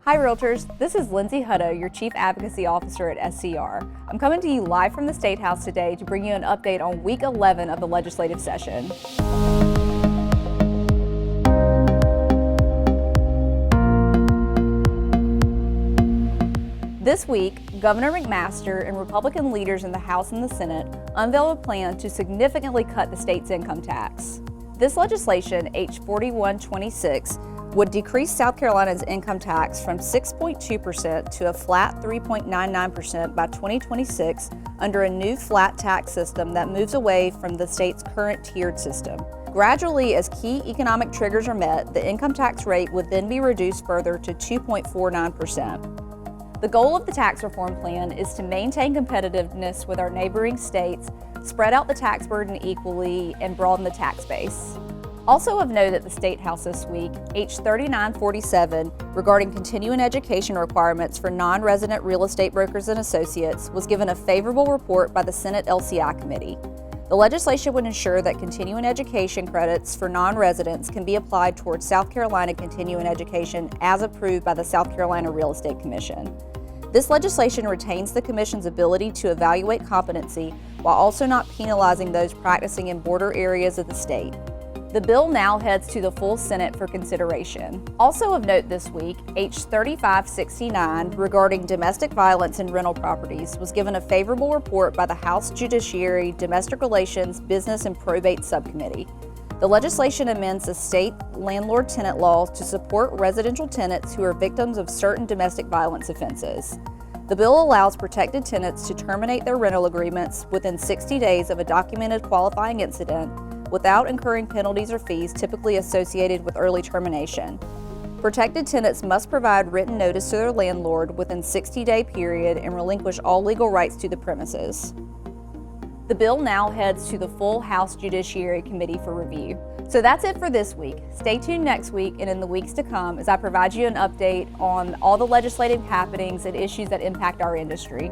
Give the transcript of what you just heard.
Hi Realtors, this is Lindsay Hutto, your Chief Advocacy Officer at SCR. I'm coming to you live from the State House today to bring you an update on week 11 of the legislative session. This week, Governor McMaster and Republican leaders in the House and the Senate unveiled a plan to significantly cut the state's income tax. This legislation, H 4126, would decrease South Carolina's income tax from 6.2% to a flat 3.99% by 2026 under a new flat tax system that moves away from the state's current tiered system. Gradually, as key economic triggers are met, the income tax rate would then be reduced further to 2.49%. The goal of the tax reform plan is to maintain competitiveness with our neighboring states, spread out the tax burden equally, and broaden the tax base. Also of note at the State House this week, H 3947, regarding continuing education requirements for non-resident real estate brokers and associates, was given a favorable report by the Senate LCI Committee. The legislation would ensure that continuing education credits for non-residents can be applied towards South Carolina continuing education as approved by the South Carolina Real Estate Commission. This legislation retains the Commission's ability to evaluate competency while also not penalizing those practicing in border areas of the state. The bill now heads to the full Senate for consideration. Also of note this week, H 3569, regarding domestic violence in rental properties, was given a favorable report by the House Judiciary, Domestic Relations, Business and Probate Subcommittee. The legislation amends the state landlord-tenant law to support residential tenants who are victims of certain domestic violence offenses. The bill allows protected tenants to terminate their rental agreements within 60 days of a documented qualifying incident without incurring penalties or fees typically associated with early termination. Protected tenants must provide written notice to their landlord within a 60-day period and relinquish all legal rights to the premises. The bill now heads to the full House Judiciary Committee for review. So that's it for this week. Stay tuned next week and in the weeks to come as I provide you an update on all the legislative happenings and issues that impact our industry.